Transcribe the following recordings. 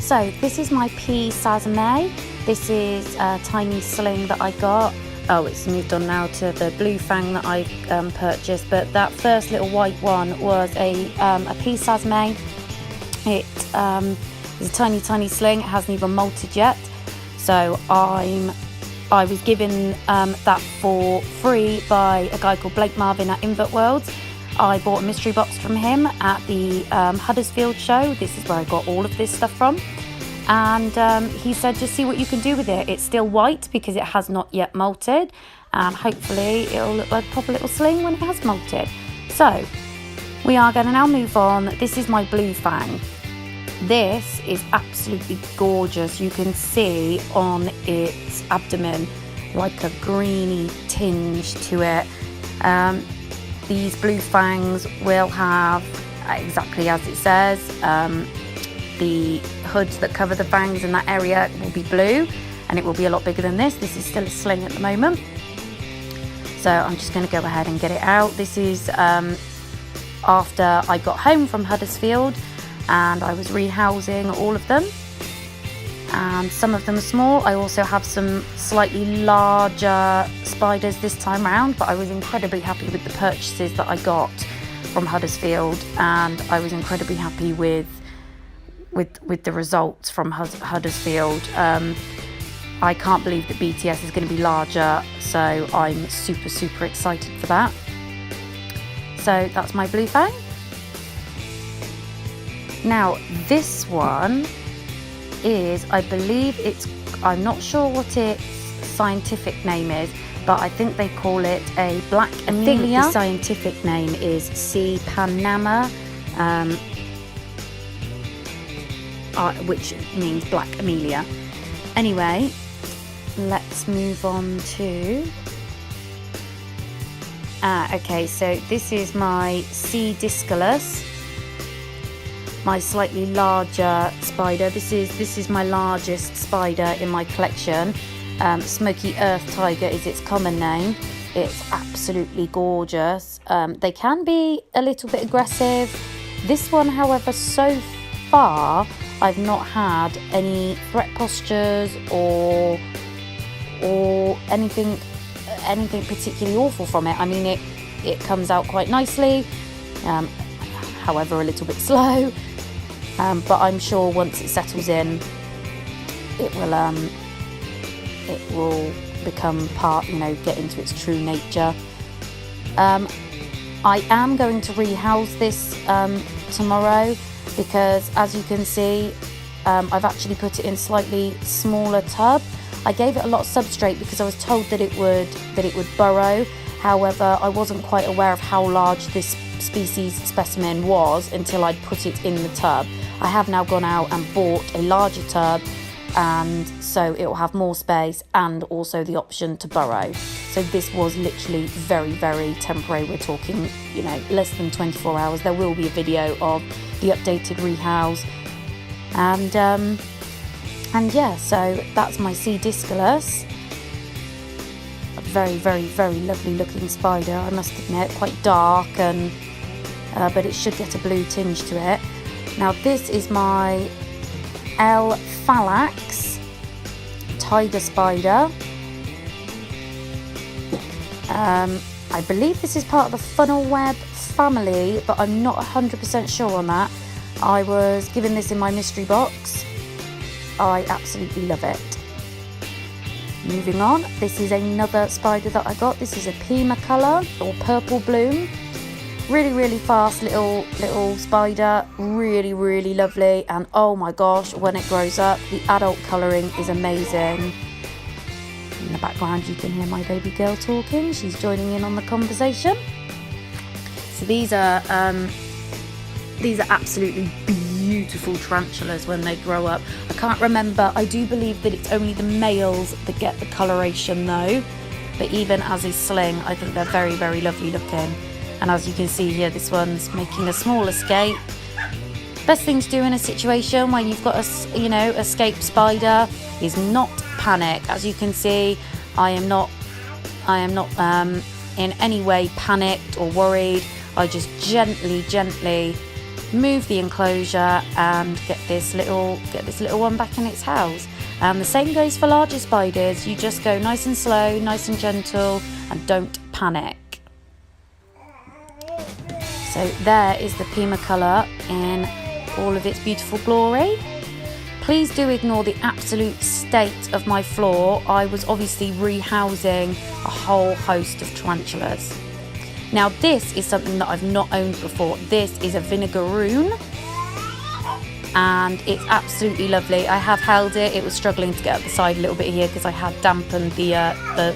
So this is my pea sazame. This is a tiny sling that I got. Oh, it's moved on now to the blue fang that I purchased, but that first little white one was a pea sazame. It is a tiny sling. It hasn't even molted yet, so I was given that for free by a guy called Blake Marvin at Invert Worlds. I bought a mystery box from him at the Huddersfield show. This is where I got all of this stuff from. And he said, just see what you can do with it. It's still white because it has not yet molted. And hopefully it'll look like a proper little sling when it has molted. So we are going to now move on. This is my blue fang. This is absolutely gorgeous. You can see on its abdomen like a greeny tinge to it. These blue fangs will have, exactly as it says, the hoods that cover the fangs in that area will be blue, and it will be a lot bigger than this. This is still a sling at the moment. So I'm just going to go ahead and get it out. This is after I got home from Huddersfield and I was rehousing all of them. And some of them are small. I also have some slightly larger spiders this time round, but I was incredibly happy with the purchases that I got from Huddersfield, and I was incredibly happy with the results from Huddersfield. I can't believe that BTS is going to be larger, so I'm super excited for that. So that's my blue fang. Now this one is, I believe I'm not sure what its scientific name is, but I think they call it a black amelia. The scientific name is C. panama, which means black amelia. Anyway, let's move on to... okay, so this is my C. discalus, my slightly larger spider. This is my largest spider in my collection. Smoky Earth Tiger is its common name. It's absolutely gorgeous. They can be a little bit aggressive. This one, however, so far I've not had any threat postures or anything particularly awful from it. I mean, it comes out quite nicely, however a little bit slow, but I'm sure once it settles in, it will become part, get into its true nature. I am going to rehouse this tomorrow, because as you can see, I've actually put it in slightly smaller tub. I gave it a lot of substrate because I was told that it would burrow. However, I wasn't quite aware of how large this species specimen was until I'd put it in the tub. I have now gone out and bought a larger tub, and so it will have more space and also the option to burrow. So this was literally very temporary. We're talking, less than 24 hours. There will be a video of the updated rehouse, and yeah, so that's my C. discalus. A very lovely looking spider, I must admit. Quite dark, and but it should get a blue tinge to it. Now this is my L. phallax tiger spider. I believe this is part of the funnel web family, but I'm not 100% sure on that. I was given this in my mystery box. I absolutely love it. Moving on, this is another spider that I got. This is a Pima colour, or purple bloom. Really fast little spider. Really lovely. And oh my gosh, when it grows up, the adult colouring is amazing. In the background you can hear my baby girl talking. She's joining in on the conversation. So these are absolutely beautiful tarantulas when they grow up. I can't remember. I do believe that it's only the males that get the coloration though. But even as a sling, I think they're very lovely looking. And as you can see here, this one's making a small escape. Best thing to do in a situation where you've got a escaped spider is not panic. As you can see, I am not in any way panicked or worried. I just gently move the enclosure and get this little one back in its house. And the same goes for larger spiders. You just go nice and slow, nice and gentle, and don't panic. So there is the Pima colour in all of its beautiful glory. Please do ignore the absolute state of my floor. I was obviously rehousing a whole host of tarantulas. Now this is something that I've not owned before. This is a vinegaroon and it's absolutely lovely. I have held it. It was struggling to get up the side a little bit here because I had dampened the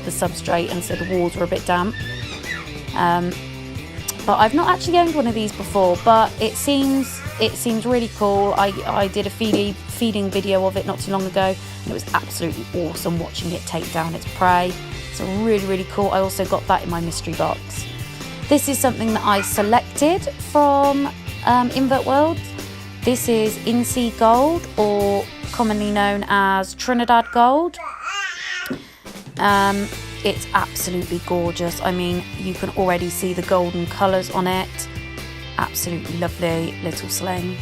substrate, and so the walls were a bit damp. But I've not actually owned one of these before, but it seems really cool. I did a feeding video of it not too long ago, and it was absolutely awesome watching it take down its prey. So really, really cool. I also got that in my mystery box. This is something that I selected from Invert World. This is In-Sea Gold, or commonly known as Trinidad Gold. It's absolutely gorgeous. I mean, you can already see the golden colours on it. Absolutely lovely little sling.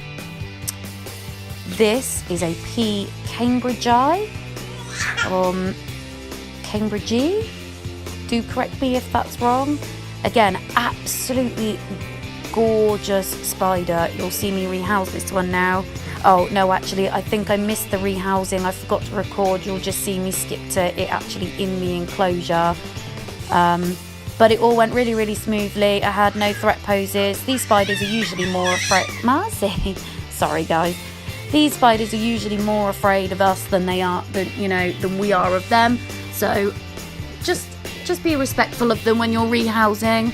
This is a P. Cambridgei. Cambridgei. Do correct me if that's wrong. Again, absolutely gorgeous spider. You'll see me rehouse this one now. Oh no, actually I think I missed the rehousing. I forgot to record. You'll just see me skip to it actually in the enclosure. But it all went really, really smoothly. I had no threat poses. These spiders are usually more afraid. Marcy, sorry guys. These spiders are usually more afraid of us than we are of them. So just be respectful of them when you're rehousing.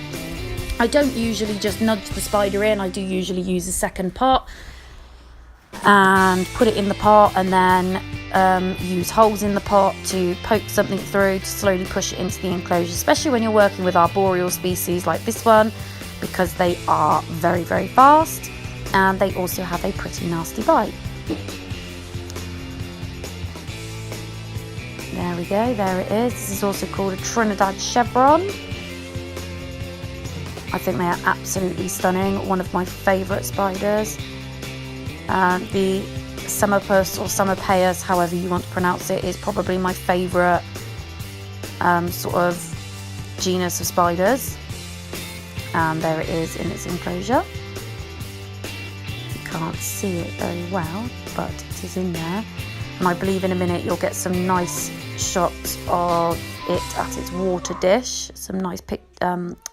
I don't usually just nudge the spider in. I do usually use a second pot and put it in the pot, and then use holes in the pot to poke something through to slowly push it into the enclosure, especially when you're working with arboreal species like this one, because they are very, very fast and they also have a pretty nasty bite. There we go, there it is. This is also called a Trinidad Chevron. I think they are absolutely stunning. One of my favourite spiders. The Summerpus or Summerpayus, however you want to pronounce it, is probably my favourite sort of genus of spiders. And there it is in its enclosure. You can't see it very well, but it is in there. And I believe in a minute you'll get some nice shots of it at its water dish. Some nice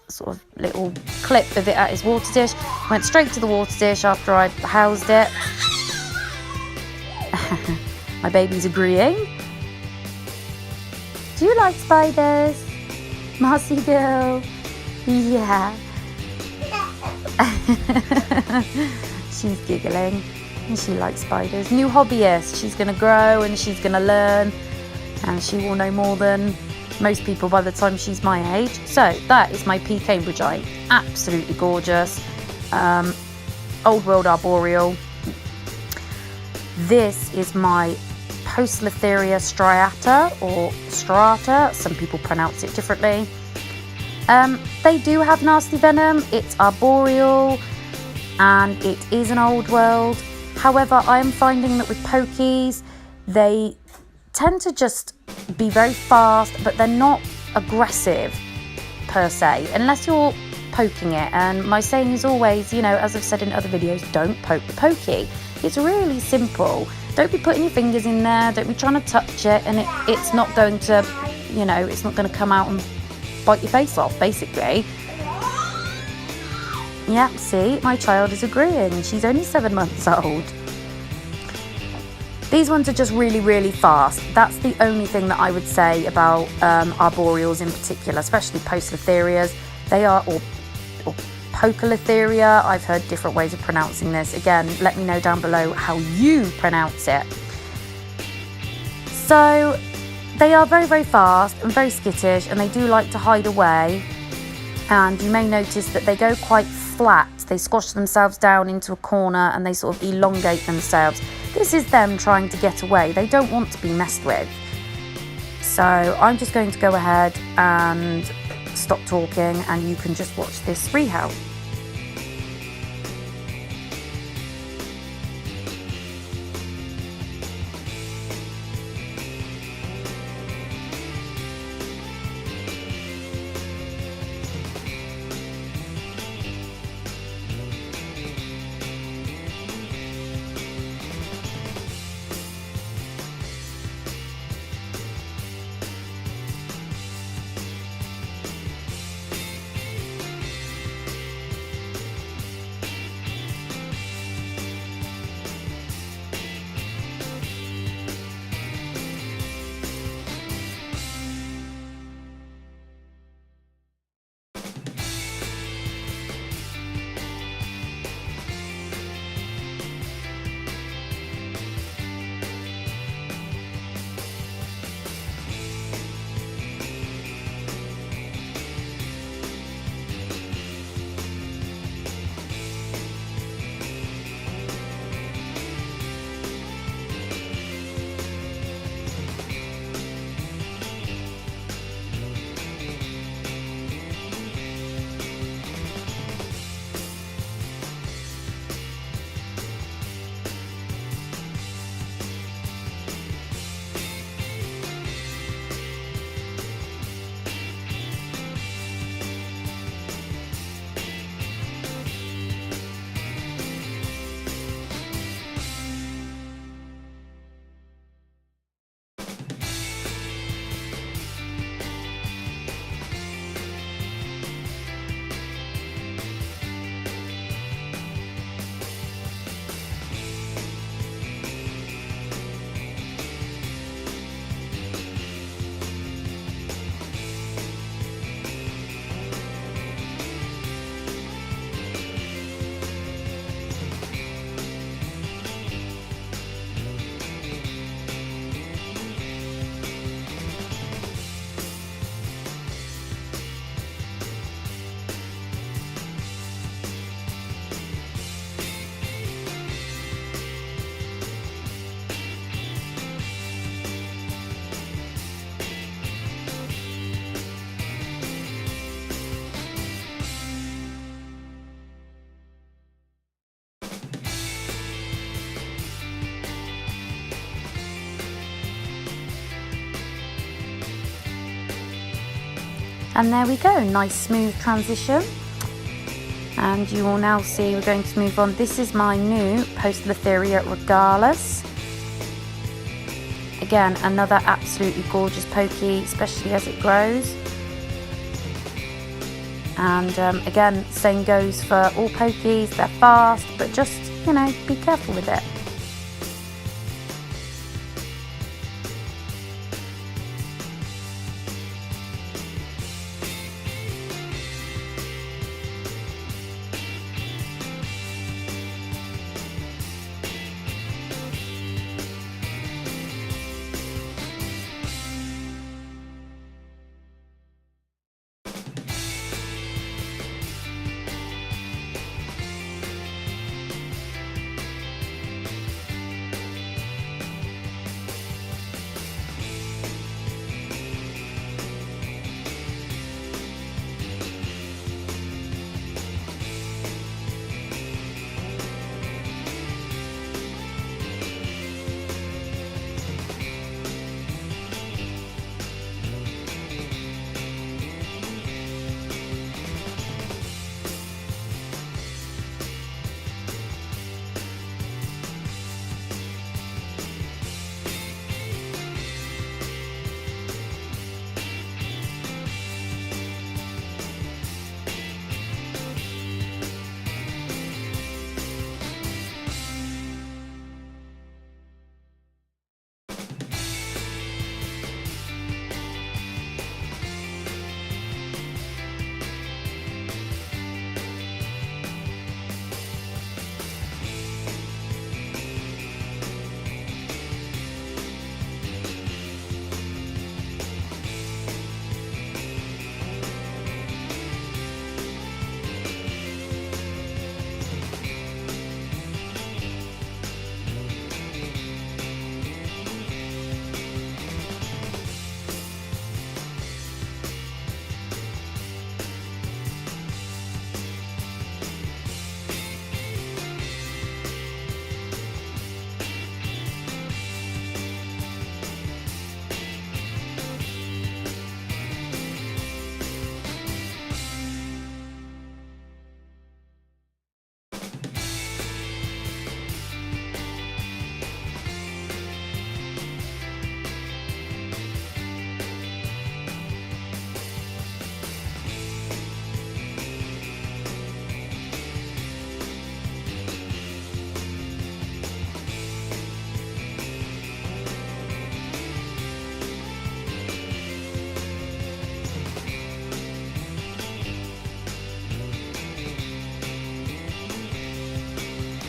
sort of little clip of it at its water dish. Went straight to the water dish after I'd housed it. My baby's agreeing. Do you like spiders? Marcy girl? Yeah. She's giggling. And she likes spiders. New hobbyist. She's going to grow and she's going to learn, and she will know more than most people by the time she's my age. So that is my P. Cambridgei. Absolutely gorgeous. Old world arboreal. This is my Poecilotheria striata, or strata. Some people pronounce it differently. They do have nasty venom. It's arboreal and it is an old world. However, I am finding that with pokies, they tend to just be very fast, but they're not aggressive per se, unless you're poking it. And my saying is always, as I've said in other videos, don't poke the pokey. It's really simple. Don't be putting your fingers in there. Don't be trying to touch it, and it's not going to, it's not going to come out and bite your face off, basically. Yeah, see, my child is agreeing. She's only 7 months old. These ones are just really, really fast. That's the only thing that I would say about arboreals in particular, especially Poecilotherias. They are, or Poecilotheria. I've heard different ways of pronouncing this. Again, let me know down below how you pronounce it. So they are very, very fast and very skittish, and they do like to hide away. And you may notice that they go quite flat. They squash themselves down into a corner and they sort of elongate themselves. This is them trying to get away. They don't want to be messed with. So I'm just going to go ahead and stop talking, and you can just watch this rehouse. And there we go, nice smooth transition. And you will now see we're going to move on. This is my new Poecilotheria regardless. Again, another absolutely gorgeous pokey, especially as it grows. And again, same goes for all pokies. They're fast, but just, you know, be careful with it.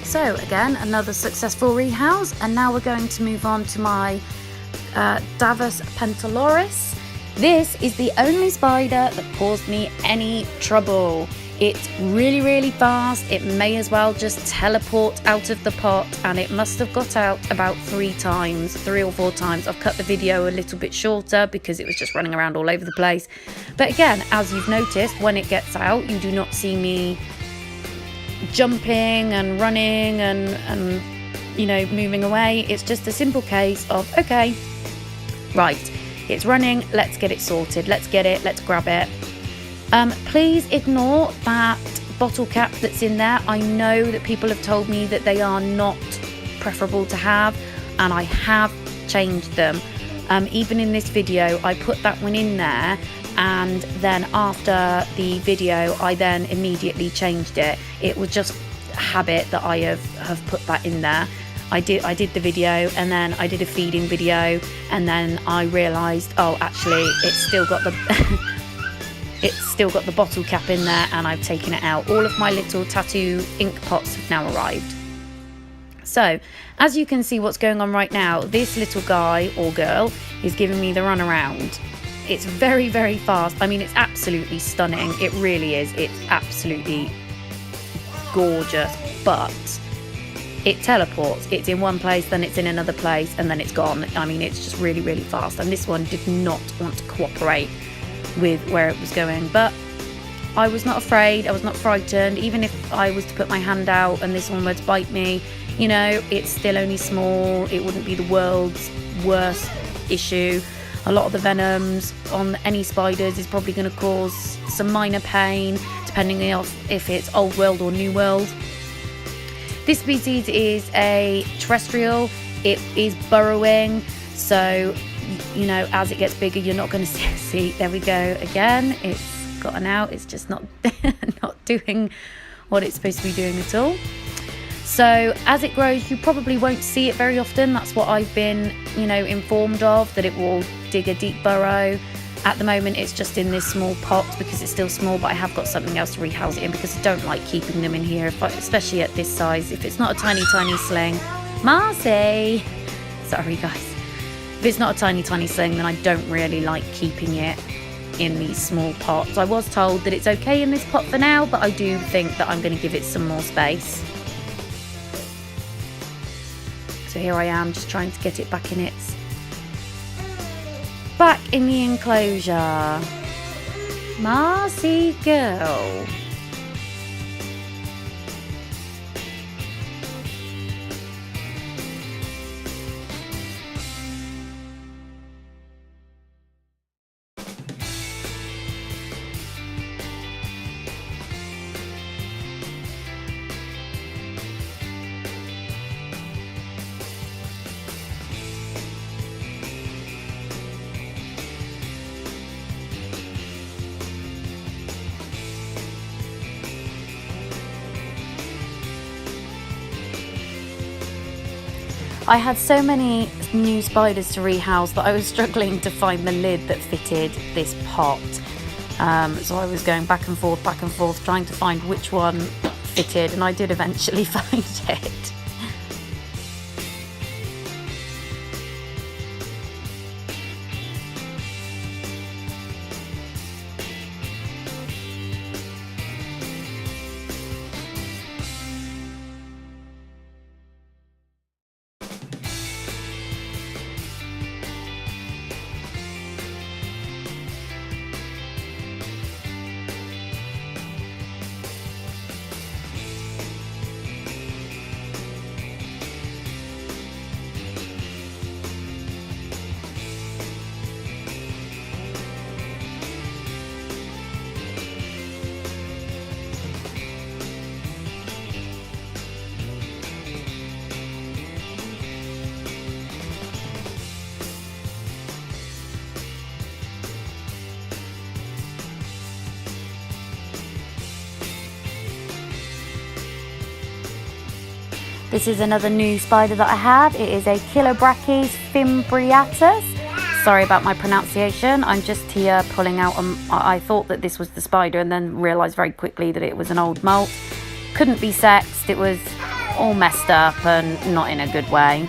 So again, another successful rehouse, and now we're going to move on to my Davus Pentaloris. This is the only spider that caused me any trouble. It's really, really fast. It may as well just teleport out of the pot, and it must have got out about 3 or 4 times. I've cut the video a little bit shorter because it was just running around all over the place. But again, as you've noticed, when it gets out, you do not see me jumping and running and you know, moving away. It's just a simple case of, okay, right, it's running, let's get it sorted, let's grab it. Please ignore that bottle cap that's in there. I know that people have told me that they are not preferable to have, and I have changed them. Even in this video, I put that one in there, and then after the video, I then immediately changed it. It was just a habit that I have put that in there. I did the video, and then I did a feeding video, and then I realised, oh, actually, it's still got the it's still got the bottle cap in there, and I've taken it out. All of my little tattoo ink pots have now arrived. So, as you can see what's going on right now, this little guy or girl is giving me the run around. It's very, very fast. I mean, it's absolutely stunning. It really is. It's absolutely gorgeous, but it teleports. It's in one place, then it's in another place, and then it's gone. I mean, it's just really, really fast. And this one did not want to cooperate with where it was going, but I was not afraid. I was not frightened. Even if I was to put my hand out and this one were to bite me, you know, it's still only small. It wouldn't be the world's worst issue. A lot of the venoms on any spiders is probably going to cause some minor pain, depending on if it's old world or new world. This species is a terrestrial. It is burrowing, so you know, as it gets bigger, you're not going to see. There we go again. It's gotten out. It's just not not doing what it's supposed to be doing at all. So as it grows, you probably won't see it very often. That's what I've been, you know, informed of, that it will dig a deep burrow. At the moment, it's just in this small pot because it's still small, but I have got something else to rehouse it in because I don't like keeping them in here, especially at this size. If it's not a tiny, tiny sling, Marcy, sorry guys. If it's not a tiny, tiny sling, then I don't really like keeping it in these small pots. I was told that it's okay in this pot for now, but I do think that I'm going to give it some more space. So here I am, just trying to get it back in the enclosure. Marcy girl. I had so many new spiders to rehouse that I was struggling to find the lid that fitted this pot. So I was going back and forth, trying to find which one fitted, and I did eventually find it. This is another new spider that I have. It is a Chilobrachys fimbriatus. Sorry about my pronunciation. I'm just here pulling out, I thought that this was the spider and then realised very quickly that it was an old molt. Couldn't be sexed. It was all messed up and not in a good way.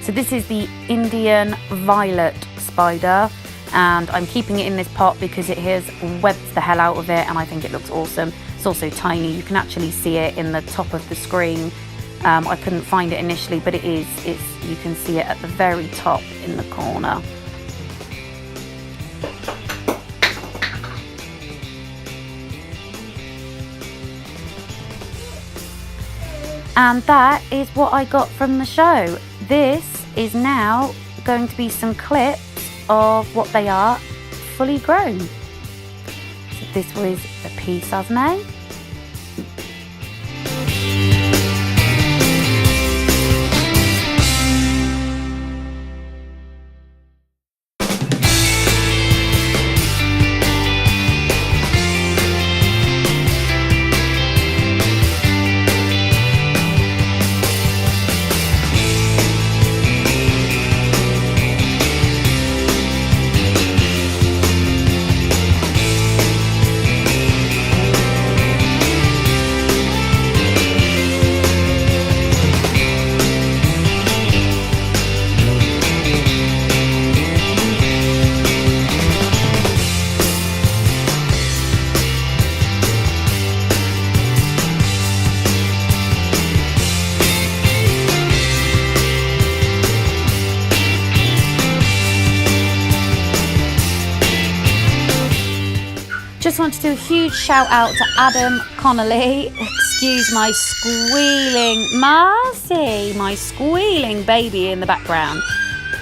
So this is the Indian violet spider, and I'm keeping it in this pot because it has webbed the hell out of it and I think it looks awesome. It's also tiny. You can actually see it in the top of the screen. I couldn't find it initially, but you can see it at the very top in the corner. And that is what I got from the show. This is now going to be some clips of what they are fully grown. So this was a P. Sazame. Just want to do a huge shout out to Adam Connolly. Excuse my squealing, Marcy, my squealing baby in the background.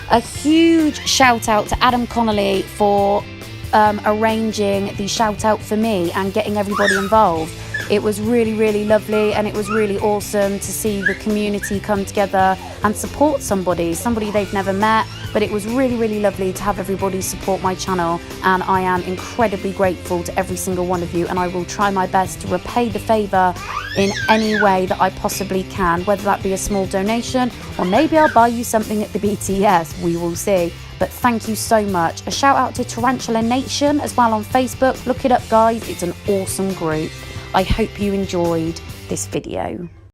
A huge shout out to Adam Connolly for arranging the shout out for me and getting everybody involved. It was really, really lovely, and it was really awesome to see the community come together and support somebody they've never met. But it was really, really lovely to have everybody support my channel, and I am incredibly grateful to every single one of you, and I will try my best to repay the favour in any way that I possibly can, whether that be a small donation or maybe I'll buy you something at the BTS, we will see. But thank you so much. A shout out to Tarantula Nation as well on Facebook. Look it up, guys. It's an awesome group. I hope you enjoyed this video.